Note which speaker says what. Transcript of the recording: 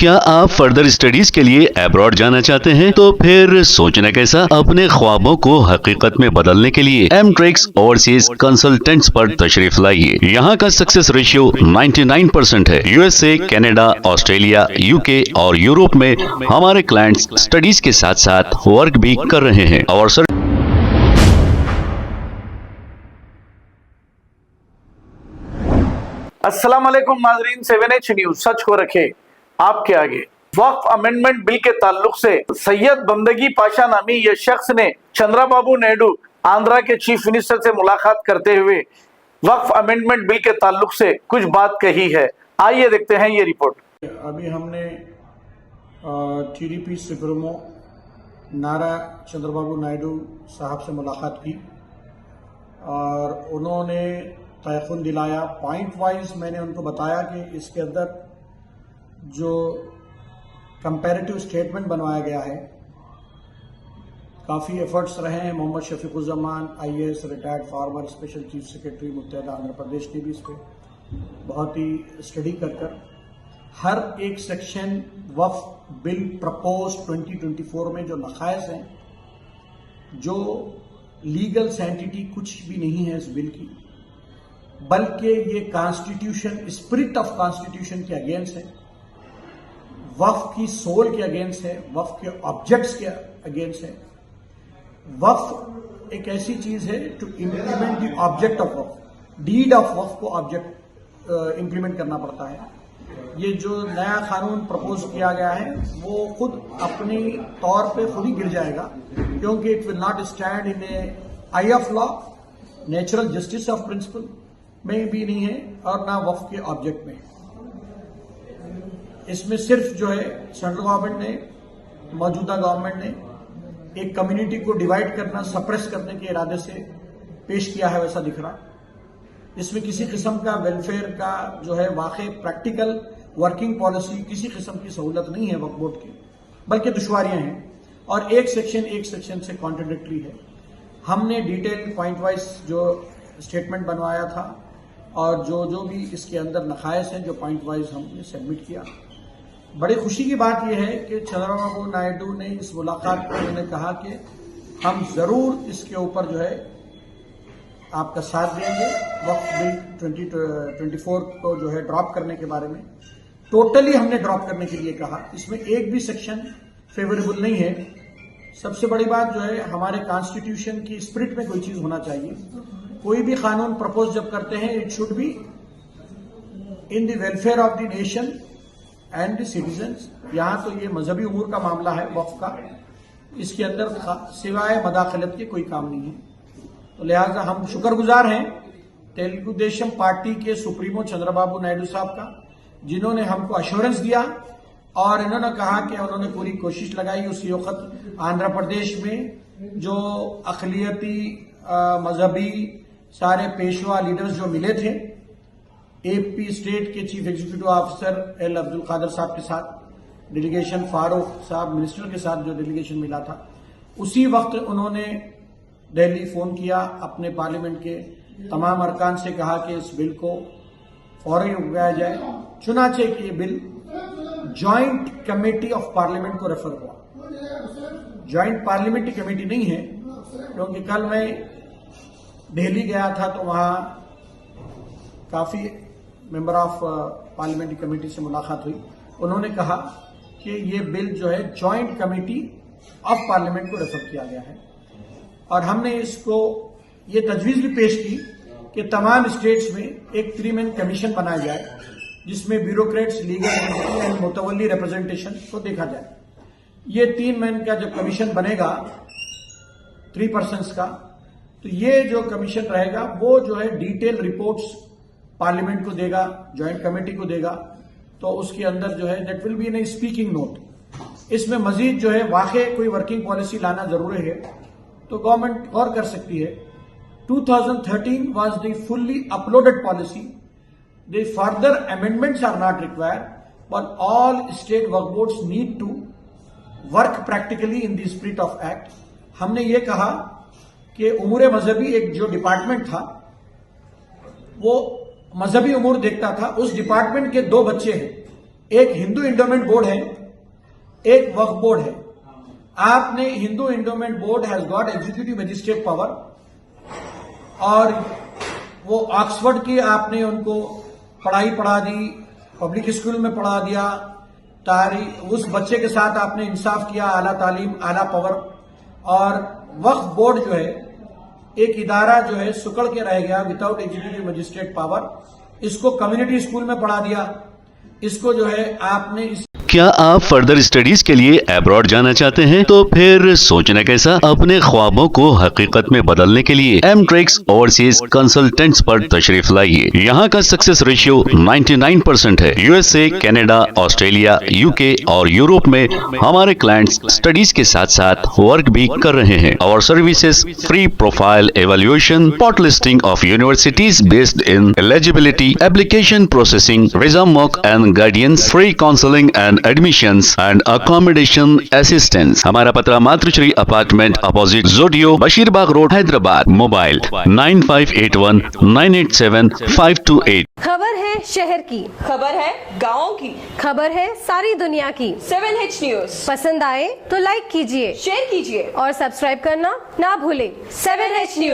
Speaker 1: क्या आप further studies के लिए अब्रॉड जाना चाहते हैं? तो फिर सोचना कैसा, अपने ख्वाबों को हकीकत में बदलने के लिए एमट्रिक्स ओवरसीज कंसल्टेंट्स पर तशरीफ लाइए। यहाँ का सक्सेस रेशियो 99% है। यूएसए, कनाडा, ऑस्ट्रेलिया, यूके और यूरोप में हमारे क्लाइंट्स स्टडीज के साथ साथ वर्क भी कर रहे हैं और
Speaker 2: अस्सलाम वालेकुम नाज़रीन, 7H न्यूज सच को रखे आपके आगे। वक्फ अमेंडमेंट बिल के ताल्लुक से सैयद बंदगी पाशा नामी यह शख्स ने चंद्रबाबू नायडू आंध्रा के चीफ मिनिस्टर से मुलाकात करते हुए वक्फ अमेंडमेंट बिल के ताल्लुक से कुछ बात कही है। आइए देखते हैं ये रिपोर्ट।
Speaker 3: अभी हमने टीडीपी सुप्रीमो नारा चंद्रबाबू नायडू साहब से मुलाकात की और उन्होंने तयक़ुन दिलाया। पॉइंट वाइज मैंने उनको बताया कि इसके अंदर जो कंपैरेटिव स्टेटमेंट बनवाया गया है, काफ़ी एफर्ट्स रहे हैं। Mohammad Shafiquzzaman IAS retired former special chief secretary मुत्तहदा आंध्र प्रदेश ने भी इस पर बहुत ही स्टडी कर हर एक सेक्शन वक्फ बिल प्रपोज 2024 में जो नक़ाइस हैं, जो लीगल सैंटिटी कुछ भी नहीं है इस बिल की, बल्कि ये कॉन्स्टिट्यूशन, स्पिरिट ऑफ कॉन्स्टिट्यूशन के अगेंस्ट है, वक्फ की सोल के अगेंस्ट है, वक्फ के ऑब्जेक्ट्स के अगेंस्ट है। वक्फ एक ऐसी चीज है to implement the object of waqf, deed of waqf को ऑब्जेक्ट इंप्लीमेंट करना पड़ता है। ये जो नया कानून प्रपोज किया गया है वो खुद अपनी तौर पे खुद ही गिर जाएगा, क्योंकि it will not stand in a eye of law, natural justice of principle में भी नहीं है और ना वक्फ के ऑब्जेक्ट में। इसमें सिर्फ जो है सेंट्रल गवर्नमेंट ने, मौजूदा गवर्नमेंट ने एक कम्युनिटी को डिवाइड करना, सप्रेस करने के इरादे से पेश किया है, वैसा दिख रहा है। इसमें किसी किस्म का वेलफेयर का जो है वाकई प्रैक्टिकल वर्किंग पॉलिसी, किसी किस्म की सहूलत नहीं है वक्फ बोर्ड की, बल्कि दुश्वारियां हैं और एक सेक्शन से कॉन्ट्रडिक्टरी है। हमने डिटेल पॉइंट वाइज जो स्टेटमेंट बनवाया था और जो भी इसके अंदर नक़ाइस हैं, जो पॉइंट वाइज हमने सबमिट किया। बड़ी खुशी की बात यह है कि चंद्रबाबू नायडू ने इस मुलाकात में उन्होंने कहा कि हम जरूर इसके ऊपर जो है आपका साथ देंगे। वक्फ बिल 2024 को जो है ड्रॉप करने के बारे में टोटली हमने ड्रॉप करने के लिए कहा। इसमें एक भी सेक्शन फेवरेबल नहीं है। सबसे बड़ी बात जो है, हमारे कॉन्स्टिट्यूशन की स्पिरिट में कोई चीज होना चाहिए। कोई भी कानून प्रपोज जब करते हैं, it should be in the welfare of the nation and the citizens. यहां तो ये मजहबी उमूर का मामला है वक्फ का, इसके अंदर सिवाय मदाखलत के कोई काम नहीं है। तो लिहाजा हम शुक्रगुजार हैं तेलुगु देशम पार्टी के सुप्रीमो चंद्रबाबू नायडू साहब का, जिन्होंने हमको अश्योरेंस दिया और इन्होंने कहा कि उन्होंने पूरी कोशिश लगाई उसी वक्त आंध्र प्रदेश में जो अक़लियती मजहबी सारे पेशवा लीडर्स जो मिले थे, AP स्टेट के chief executive officer L Abdul Kadar Sahab के साथ डेलीगेशन, फारूक साहब मिनिस्टर के साथ जो डेलीगेशन मिला था, उसी वक्त उन्होंने दिल्ली फोन किया, अपने पार्लियामेंट के तमाम अरकान से कहा कि इस बिल को फौरन उगाया जाए। चुनाचे कि ये bill joint committee of parliament को रेफर हुआ। ज्वाइंट पार्लियामेंट्री कमेटी नहीं है, क्योंकि कल मैं दिल्ली गया था तो वहां काफी मेंबर ऑफ पार्लियामेंट्री कमेटी से मुलाकात हुई। उन्होंने कहा कि ये बिल जो है ज्वाइंट कमेटी ऑफ पार्लियामेंट को रेफर किया गया है और हमने इसको ये तजवीज भी पेश की कि तमाम स्टेट्स में एक 3 मैन कमीशन बनाया जाए, जिसमें ब्यूरोक्रेट्स, लीगल एंड मुतवल्ली रिप्रेजेंटेशन को देखा जाए। ये 3 मैन का जब कमीशन बनेगा 3 पर्सन्स का, तो ये जो कमीशन रहेगा वो जो है डिटेल रिपोर्ट्स पार्लियामेंट को देगा, ज्वाइंट कमेटी को देगा। तो उसके अंदर जो है that will be in A speaking note. इसमें मजीद जो है वाकई कोई वर्किंग पॉलिसी लाना जरूरी है तो गवर्नमेंट गौर कर सकती है। 2013 was the fully uploaded policy. The further amendments are not required, but all state work boards need to work practically in the spirit of act. हमने ये कहा कि उमूर मजहबी एक जो डिपार्टमेंट था वो मजहबी उमूर देखता था, उस डिपार्टमेंट के 2 बच्चे हैं, एक हिंदू इंडोमेंट बोर्ड है, एक वक्फ बोर्ड है। आपने Hindu endowment board has got executive magistrate power और वो ऑक्सफोर्ड की आपने उनको पढ़ाई पढ़ा दी, पब्लिक स्कूल में पढ़ा दिया, उस बच्चे के साथ आपने इंसाफ किया, आला तालीम, आला पावर। और वक्फ बोर्ड जो है एक इदारा जो है सुकड़ के रह गया विदाउट एग्जीक्यूटिव मजिस्ट्रेट पावर। इसको कम्युनिटी स्कूल में पढ़ा दिया, इसको जो है आपने
Speaker 1: क्या आप फर्दर स्टडीज के लिए अब्रॉड जाना चाहते हैं? तो फिर सोचना कैसा? अपने ख्वाबों को हकीकत में बदलने के लिए एमट्रिक्स ओवरसीज कंसल्टेंट्स पर तशरीफ लाइए। यहाँ का सक्सेस रेशियो 99% है। यूएसए, कनाडा, ऑस्ट्रेलिया, यूके और यूरोप में हमारे क्लाइंट्स स्टडीज के साथ साथ वर्क भी कर रहे हैं। और services free profile evaluation, spot listing of universities based in eligibility, application processing, visa mock and guidance, free counselling and admissions and accommodation assistance. हमारा पता मातृश्री अपार्टमेंट अपोजिट जोडियो, बशीरबाग रोड, हैदराबाद। मोबाइल 9581987528।
Speaker 4: खबर है शहर की,
Speaker 5: खबर है गाँव की,
Speaker 4: खबर है सारी दुनिया की।
Speaker 5: 7H न्यूज
Speaker 4: पसंद आए तो लाइक कीजिए,
Speaker 5: शेयर कीजिए
Speaker 4: और सब्सक्राइब करना ना भूलें।
Speaker 5: 7H news.